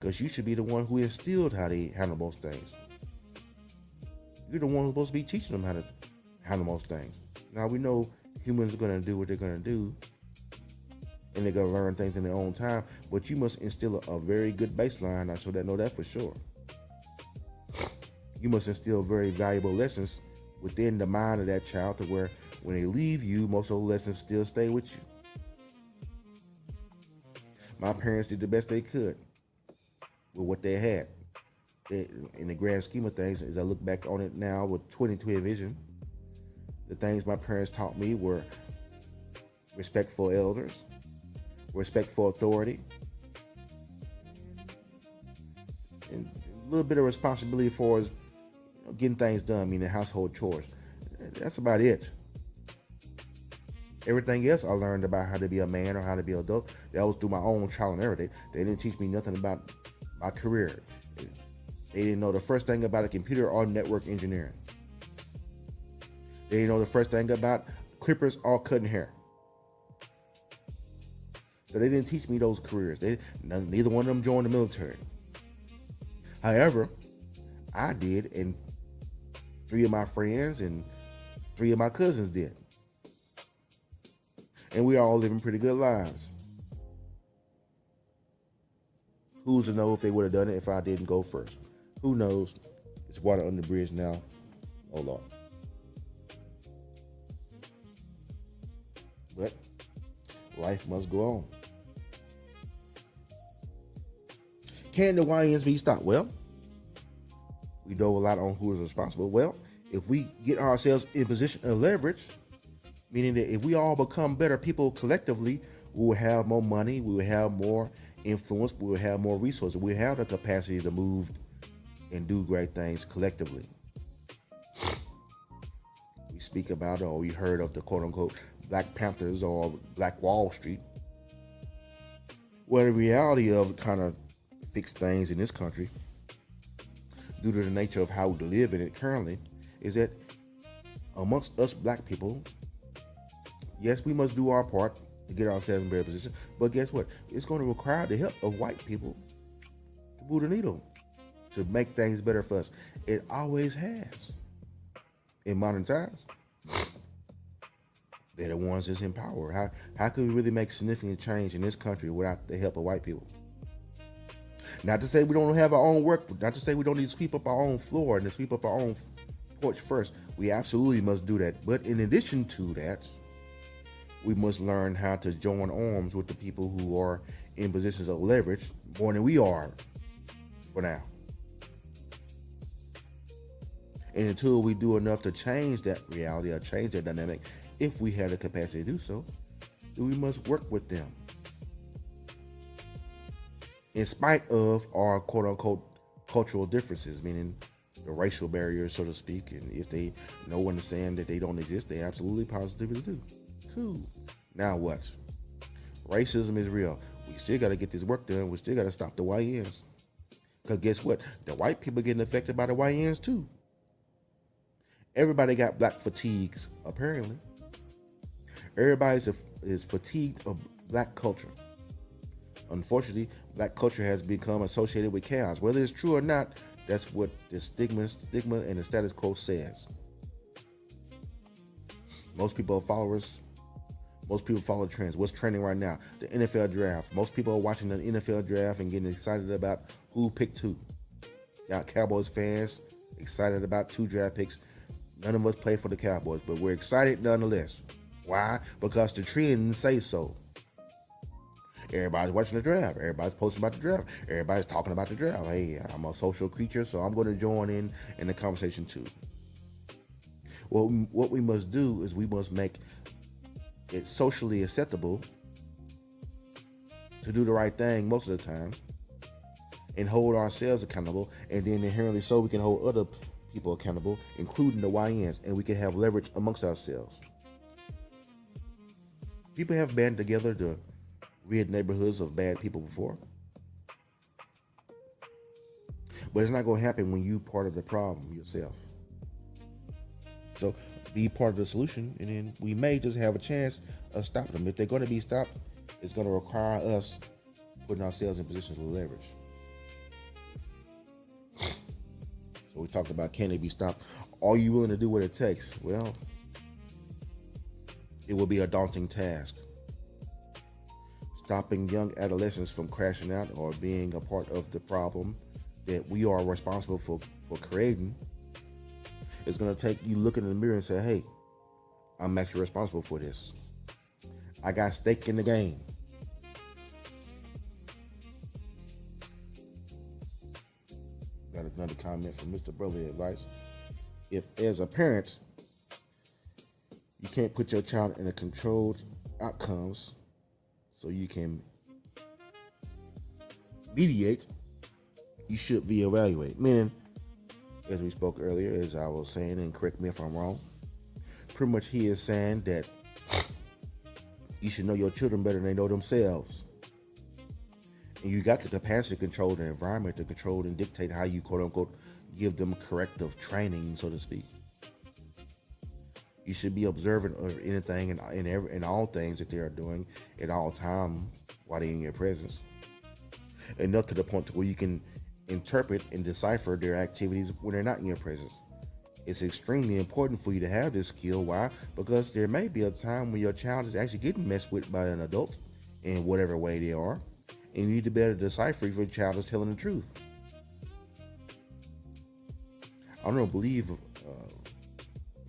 Because you should be the one who instilled how they handle most things. You're the one who's supposed to be teaching them how to handle most things. Now we know humans are going to do what they're going to do, and they're going to learn things in their own time, but you must instill a very good baseline. I show that know that for sure. You must instill very valuable lessons within the mind of that child to where when they leave you, most of those lessons still stay with you. My parents did the best they could with what they had. In the grand scheme of things, as I look back on it now with 2020 vision, the things my parents taught me were respect for elders, respect for authority, and a little bit of responsibility for getting things done, meaning household chores. That's about it. Everything else I learned about how to be a man or how to be an adult, that was through my own trial and error. They didn't teach me nothing about my career. They didn't know the first thing about a computer or network engineering. They didn't know the first thing about clippers or cutting hair. So they didn't teach me those careers. Neither one of them joined the military. However, I did, and 3 of my friends and 3 of my cousins did. And we are all living pretty good lives. Who's to know if they would have done it if I didn't go first? Who knows? It's water under the bridge now. Oh Lord. But life must go on. Can the YNs be stopped? Well, we know a lot on who is responsible. Well, if we get ourselves in position of leverage, meaning that if we all become better people collectively, we will have more money, we will have more influence, we will have more resources, we have the capacity to move and do great things collectively. We speak about, or we heard of the quote-unquote Black Panthers or Black Wall Street. Well, the reality of kind of fix things in this country, due to the nature of how we live in it currently, is that amongst us black people, yes, we must do our part to get ourselves in a better position, but guess what? It's going to require the help of white people to move the needle, to make things better for us. It always has. In modern times, they're the ones that's in power. How can we really make significant change in this country without the help of white people? Not to say we don't have our own work, not to say we don't need to sweep up our own floor and to sweep up our own porch first. We absolutely must do that. But in addition to that, we must learn how to join arms with the people who are in positions of leverage more than we are for now. And until we do enough to change that reality or change that dynamic, if we have the capacity to do so, then we must work with them. In spite of our quote-unquote cultural differences, meaning the racial barriers, so to speak, and if they know and understand that they don't exist, they absolutely positively do. Cool. Now what? Racism is real. We still got to get this work done. We still got to stop the YNs. Because guess what? The white people getting affected by the YNs too. Everybody got black fatigues, apparently. Everybody is fatigued of black culture. Unfortunately, black culture has become associated with chaos. Whether it's true or not, that's what the stigma and the status quo says. Most people are followers. Most people follow trends. What's trending right now? The NFL draft. Most people are watching the NFL draft and getting excited about who picked who. Got Cowboys fans excited about 2 draft picks. None of us play for the Cowboys, but we're excited nonetheless. Why? Because the trends say so. Everybody's watching the draft. Everybody's posting about the draft. Everybody's talking about the draft. Hey, I'm a social creature, so I'm going to join in the conversation too. Well, what we must do is we must make it socially acceptable to do the right thing most of the time and hold ourselves accountable, and then inherently so we can hold other people accountable, including the YNs, and we can have leverage amongst ourselves. People have banded together to rid neighborhoods of bad people before. But it's not going to happen when you part of the problem yourself. So be part of the solution, and then we may just have a chance of stopping them. If they're going to be stopped, it's going to require us putting ourselves in positions of leverage. we talked about, can they be stopped? Are you willing to do what it takes? Well, it will be a daunting task. Stopping young adolescents from crashing out or being a part of the problem that we are responsible for creating is going to take you looking in the mirror and say, hey, I'm actually responsible for this. I got stake in the game. Got another comment from Mr. Brother Advice. If, as a parent, you can't put your child in a controlled outcomes so you can mediate, you should reevaluate. Meaning, as we spoke earlier, as I was saying, and correct me if I'm wrong, pretty much he is saying that you should know your children better than they know themselves. And you got the capacity to control the environment, to control and dictate how you, quote unquote, give them corrective training, so to speak. You should be observant of anything and all things that they are doing at all times while they're in your presence. Enough to the point to where you can interpret and decipher their activities when they're not in your presence. It's extremely important for you to have this skill. Why? Because there may be a time when your child is actually getting messed with by an adult in whatever way they are. And you need to be able to decipher if your child is telling the truth. I don't believe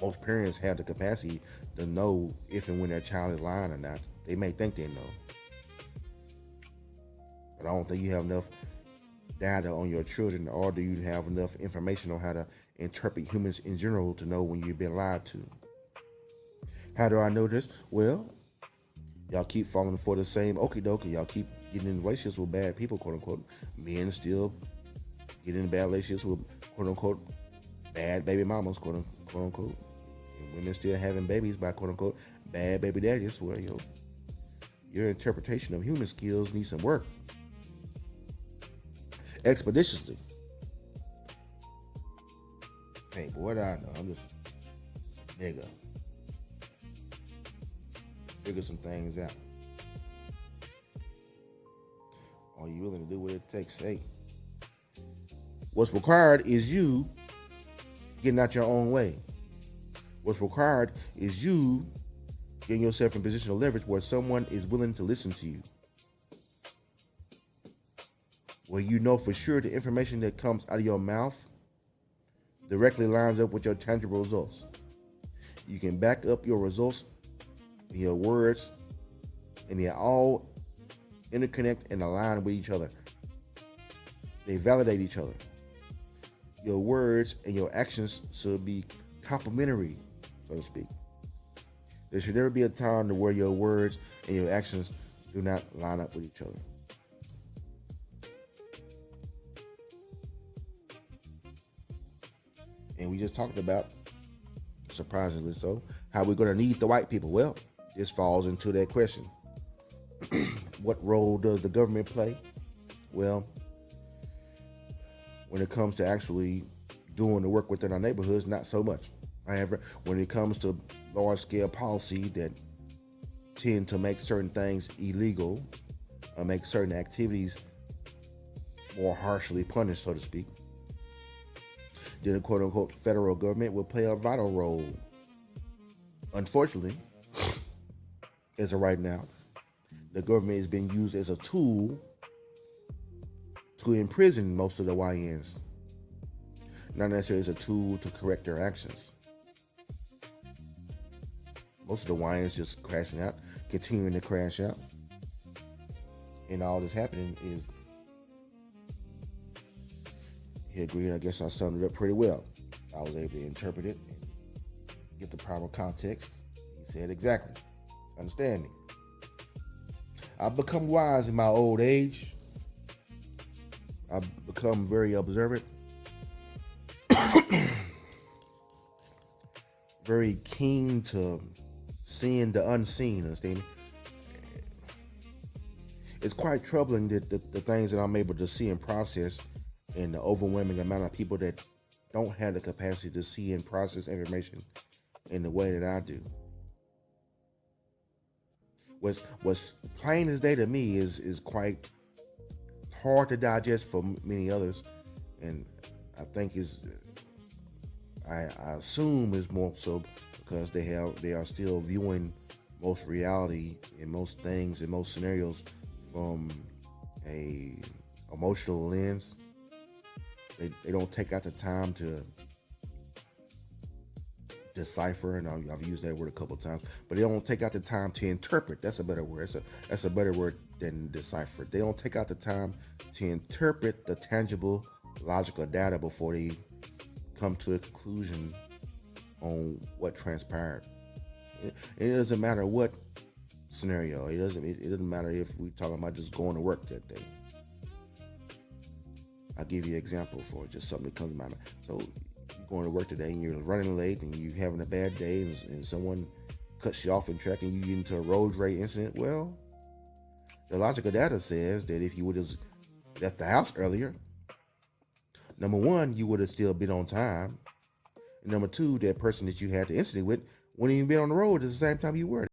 most parents have the capacity to know if and when their child is lying or not. They may think they know. But I don't think you have enough data on your children, or do you have enough information on how to interpret humans in general to know when you've been lied to. How do I know this? Well, y'all keep falling for the same okie dokie. Y'all keep getting in relationships with bad people, quote unquote. Men still get in bad relationships with, quote unquote, bad baby mamas, quote unquote. And women still having babies by, quote unquote, bad baby daddies. Well, your interpretation of human skills needs some work. Expeditiously. Hey, but what do I know? I'm just nigga. Figure some things out. Are you willing to do what it takes? Hey, what's required is you getting out your own way. What's required is you getting yourself in position of leverage where someone is willing to listen to you. Where you know for sure the information that comes out of your mouth directly lines up with your tangible results. You can back up your results, your words, and they all interconnect and align with each other. They validate each other. Your words and your actions should be complementary, so to speak. There should never be a time to where your words and your actions do not line up with each other. And we just talked about, surprisingly so, how we're going to need the white people. Well, this falls into that question. What role does the government play? Well, when it comes to actually doing the work within our neighborhoods, not so much. However, when it comes to large-scale policy that tend to make certain things illegal or make certain activities more harshly punished, so to speak, then the quote-unquote federal government will play a vital role. Unfortunately, as of right now, the government is being used as a tool to imprison most of the YNs, not necessarily as a tool to correct their actions. Most of the YNs just crashing out, continuing to crash out, and all that's happening is, he agreed. I guess I summed it up pretty well. I was able to interpret it and get the proper context. He said exactly. Understand me. I've become wise in my old age. I've become very observant. Very keen to seeing the unseen, understand me? It's quite troubling that the things that I'm able to see and process, and the overwhelming amount of people that don't have the capacity to see and process information in the way that I do. What's plain as day to me is quite hard to digest for many others, and I think is I assume is more so because they are still viewing most reality in most things in most scenarios from a emotional lens. They don't take out the time to decipher, and I've used that word a couple of times, but they don't take out the time to interpret. That's a better word. That's a better word than decipher. They don't take out the time to interpret the tangible, logical data before they come to a conclusion on what transpired. It doesn't matter what scenario. It doesn't matter if we're talking about just going to work that day. I'll give you an example for just something that comes to my mind. So you're going to work today and you're running late and you're having a bad day and someone cuts you off in track and you get into a road rage incident. Well, the logical data says that if you would have left the house earlier, number one, you would have still been on time. And number two, that person that you had the incident with wouldn't even be on the road at the same time you were.